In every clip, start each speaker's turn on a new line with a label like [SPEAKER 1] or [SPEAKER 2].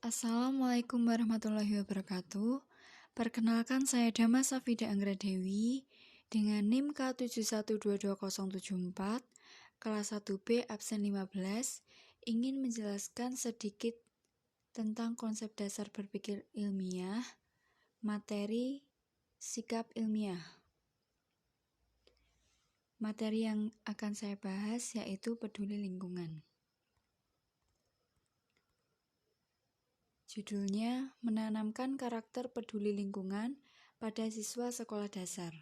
[SPEAKER 1] Assalamualaikum warahmatullahi wabarakatuh. Perkenalkan, saya Dama Safida Anggradewi dengan NIM K71220074 kelas 1B absen 15 ingin menjelaskan sedikit tentang konsep dasar berpikir ilmiah, materi sikap ilmiah. Materi yang akan saya bahas yaitu peduli lingkungan. Judulnya, menanamkan karakter peduli lingkungan pada siswa sekolah dasar.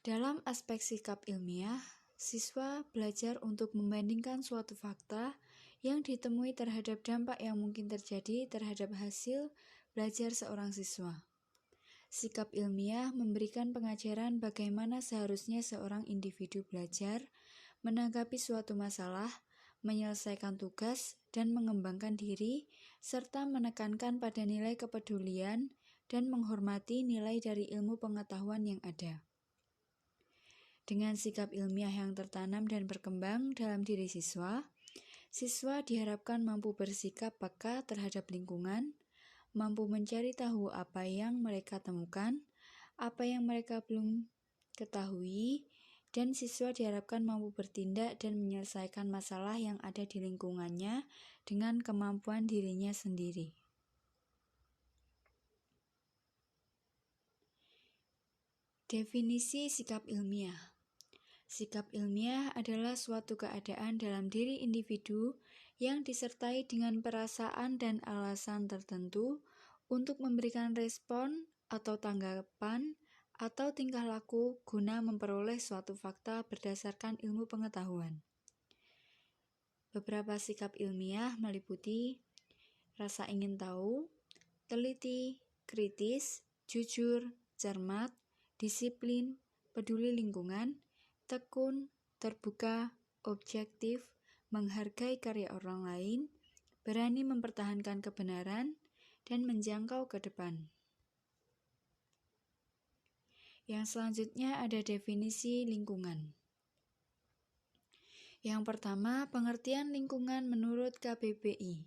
[SPEAKER 1] Dalam aspek sikap ilmiah, siswa belajar untuk membandingkan suatu fakta yang ditemui terhadap dampak yang mungkin terjadi terhadap hasil belajar seorang siswa. Sikap ilmiah memberikan pengajaran bagaimana seharusnya seorang individu belajar, menanggapi suatu masalah, menyelesaikan tugas, dan mengembangkan diri, serta menekankan pada nilai kepedulian dan menghormati nilai dari ilmu pengetahuan yang ada. Dengan sikap ilmiah yang tertanam dan berkembang dalam diri siswa, siswa diharapkan mampu bersikap peka terhadap lingkungan, mampu mencari tahu apa yang mereka temukan, apa yang mereka belum ketahui, dan siswa diharapkan mampu bertindak dan menyelesaikan masalah yang ada di lingkungannya dengan kemampuan dirinya sendiri. Definisi sikap ilmiah. Sikap ilmiah adalah suatu keadaan dalam diri individu yang disertai dengan perasaan dan alasan tertentu untuk memberikan respon atau tanggapan atau tingkah laku guna memperoleh suatu fakta berdasarkan ilmu pengetahuan. Beberapa sikap ilmiah meliputi rasa ingin tahu, teliti, kritis, jujur, cermat, disiplin, peduli lingkungan, tekun, terbuka, objektif, menghargai karya orang lain, berani mempertahankan kebenaran, dan menjangkau ke depan. Yang selanjutnya ada definisi lingkungan. Yang pertama, pengertian lingkungan menurut KBBI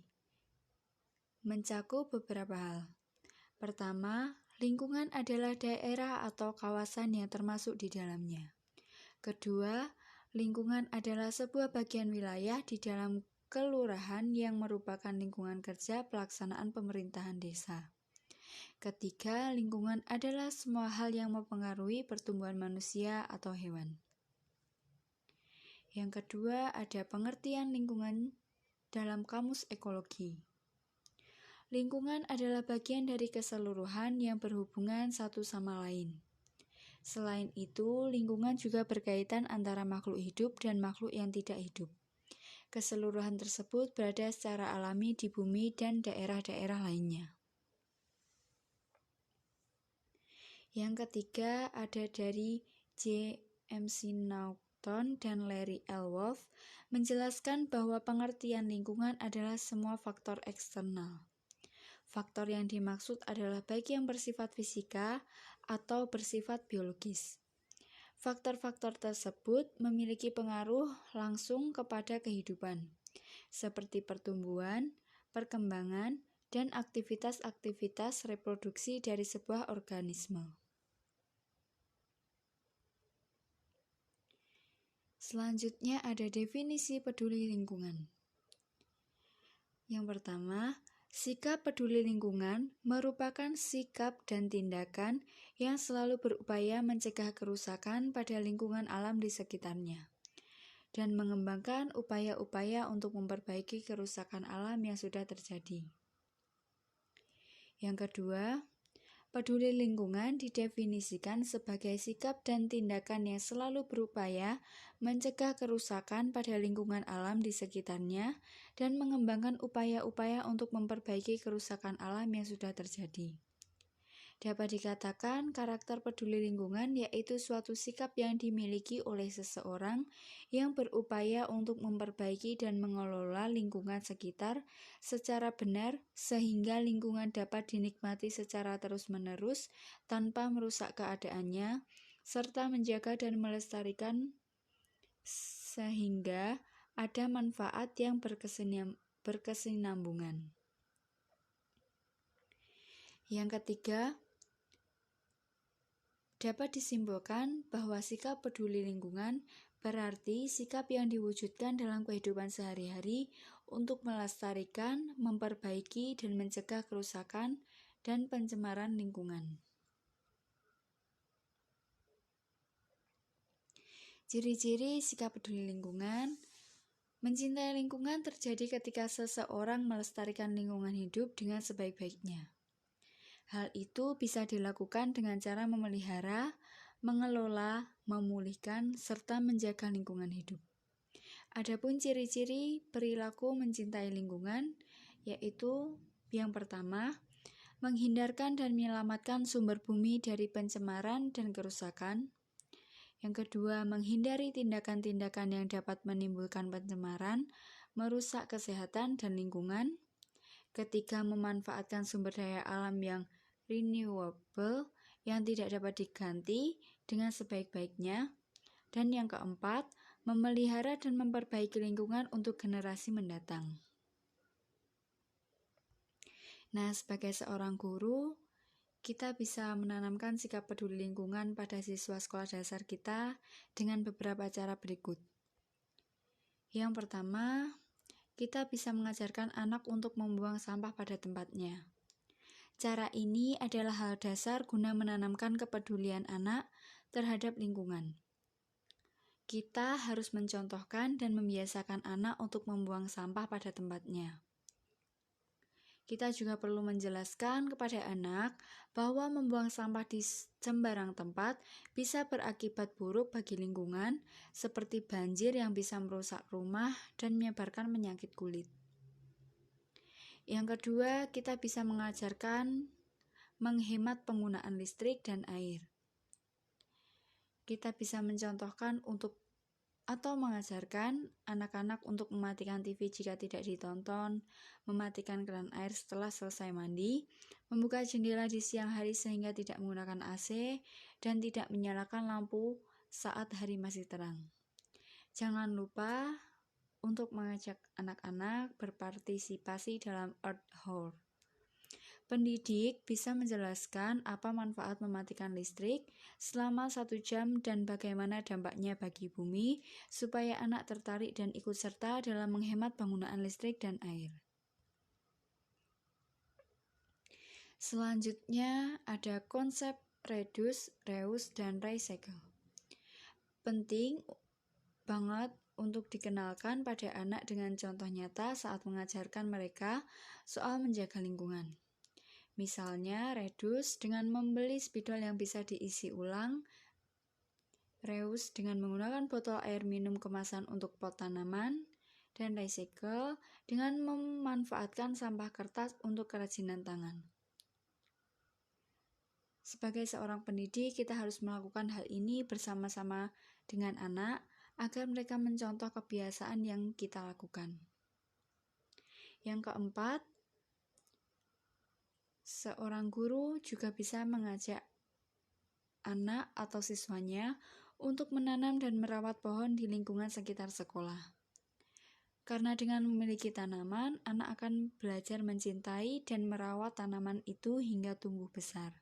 [SPEAKER 1] mencakup beberapa hal. Pertama, lingkungan adalah daerah atau kawasan yang termasuk di dalamnya. Kedua, lingkungan adalah sebuah bagian wilayah di dalam kelurahan yang merupakan lingkungan kerja pelaksanaan pemerintahan desa. Ketiga, lingkungan adalah semua hal yang mempengaruhi pertumbuhan manusia atau hewan. Yang kedua, ada pengertian lingkungan dalam kamus ekologi. Lingkungan adalah bagian dari keseluruhan yang berhubungan satu sama lain. Selain itu, lingkungan juga berkaitan antara makhluk hidup dan makhluk yang tidak hidup. Keseluruhan tersebut berada secara alami di bumi dan daerah-daerah lainnya. Yang ketiga ada dari J.M.C. Naughton dan Larry L. Wolff menjelaskan bahwa pengertian lingkungan adalah semua faktor eksternal. Faktor yang dimaksud adalah baik yang bersifat fisika atau bersifat biologis. Faktor-faktor tersebut memiliki pengaruh langsung kepada kehidupan, seperti pertumbuhan, perkembangan, dan aktivitas-aktivitas reproduksi dari sebuah organisme. Selanjutnya ada definisi peduli lingkungan. Yang pertama, sikap peduli lingkungan merupakan sikap dan tindakan yang selalu berupaya mencegah kerusakan pada lingkungan alam di sekitarnya dan mengembangkan upaya-upaya untuk memperbaiki kerusakan alam yang sudah terjadi. Yang kedua, peduli lingkungan didefinisikan sebagai sikap dan tindakan yang selalu berupaya mencegah kerusakan pada lingkungan alam di sekitarnya dan mengembangkan upaya-upaya untuk memperbaiki kerusakan alam yang sudah terjadi. Dapat dikatakan karakter peduli lingkungan yaitu suatu sikap yang dimiliki oleh seseorang yang berupaya untuk memperbaiki dan mengelola lingkungan sekitar secara benar sehingga lingkungan dapat dinikmati secara terus-menerus tanpa merusak keadaannya, serta menjaga dan melestarikan sehingga ada manfaat yang berkesinambungan. Yang ketiga, dapat disimpulkan bahwa sikap peduli lingkungan berarti sikap yang diwujudkan dalam kehidupan sehari-hari untuk melestarikan, memperbaiki, dan mencegah kerusakan dan pencemaran lingkungan. Ciri-ciri sikap peduli lingkungan. Mencintai lingkungan terjadi ketika seseorang melestarikan lingkungan hidup dengan sebaik-baiknya. Hal itu bisa dilakukan dengan cara memelihara, mengelola, memulihkan, serta menjaga lingkungan hidup. Adapun ciri-ciri perilaku mencintai lingkungan, yaitu yang pertama, menghindarkan dan menyelamatkan sumber bumi dari pencemaran dan kerusakan. Yang kedua, menghindari tindakan-tindakan yang dapat menimbulkan pencemaran, merusak kesehatan dan lingkungan. Ketiga, memanfaatkan sumber daya alam yang renewable, yang tidak dapat diganti dengan sebaik-baiknya. Dan yang keempat, memelihara dan memperbaiki lingkungan untuk generasi mendatang. Nah, sebagai seorang guru, kita bisa menanamkan sikap peduli lingkungan pada siswa sekolah dasar kita dengan beberapa cara berikut. Yang pertama, kita bisa mengajarkan anak untuk membuang sampah pada tempatnya. Cara ini adalah hal dasar guna menanamkan kepedulian anak terhadap lingkungan. Kita harus mencontohkan dan membiasakan anak untuk membuang sampah pada tempatnya. Kita juga perlu menjelaskan kepada anak bahwa membuang sampah di sembarang tempat bisa berakibat buruk bagi lingkungan, seperti banjir yang bisa merusak rumah dan menyebarkan penyakit kulit. Yang kedua, kita bisa mengajarkan menghemat penggunaan listrik dan air. Kita bisa mencontohkan atau mengajarkan anak-anak untuk mematikan TV jika tidak ditonton, mematikan keran air setelah selesai mandi, membuka jendela di siang hari sehingga tidak menggunakan AC, dan tidak menyalakan lampu saat hari masih terang. Jangan lupa untuk mengajak anak-anak berpartisipasi dalam Earth Hour. Pendidik bisa menjelaskan apa manfaat mematikan listrik selama 1 jam dan bagaimana dampaknya bagi bumi, supaya anak tertarik dan ikut serta dalam menghemat penggunaan listrik dan air. Selanjutnya ada konsep reduce, reuse, dan recycle. Penting banget untuk dikenalkan pada anak dengan contoh nyata saat mengajarkan mereka soal menjaga lingkungan. Misalnya, reduce dengan membeli spidol yang bisa diisi ulang, reuse dengan menggunakan botol air minum kemasan untuk pot tanaman, dan recycle dengan memanfaatkan sampah kertas untuk kerajinan tangan. Sebagai seorang pendidik, kita harus melakukan hal ini bersama-sama dengan anak agar mereka mencontoh kebiasaan yang kita lakukan. Yang keempat, seorang guru juga bisa mengajak anak atau siswanya untuk menanam dan merawat pohon di lingkungan sekitar sekolah. Karena dengan memiliki tanaman, anak akan belajar mencintai dan merawat tanaman itu hingga tumbuh besar.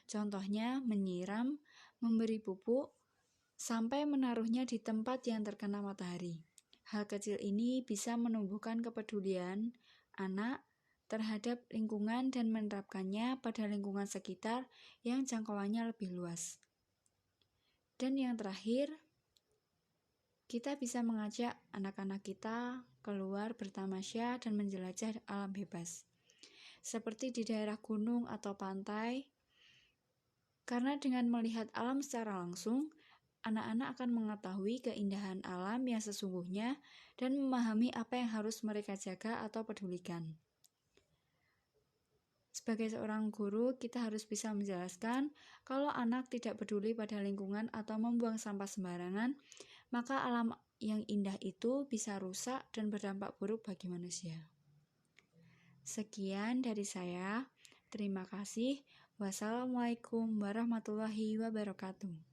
[SPEAKER 1] Contohnya menyiram, memberi pupuk, sampai menaruhnya di tempat yang terkena matahari. Hal kecil ini bisa menumbuhkan kepedulian anak terhadap lingkungan dan menerapkannya pada lingkungan sekitar yang jangkauannya lebih luas. Dan yang terakhir, kita bisa mengajak anak-anak kita keluar bertamasya dan menjelajah alam bebas, seperti di daerah gunung atau pantai, karena dengan melihat alam secara langsung, anak-anak akan mengetahui keindahan alam yang sesungguhnya dan memahami apa yang harus mereka jaga atau pedulikan. Sebagai seorang guru, kita harus bisa menjelaskan kalau anak tidak peduli pada lingkungan atau membuang sampah sembarangan, maka alam yang indah itu bisa rusak dan berdampak buruk bagi manusia. Sekian dari saya. Terima kasih. Wassalamualaikum warahmatullahi wabarakatuh.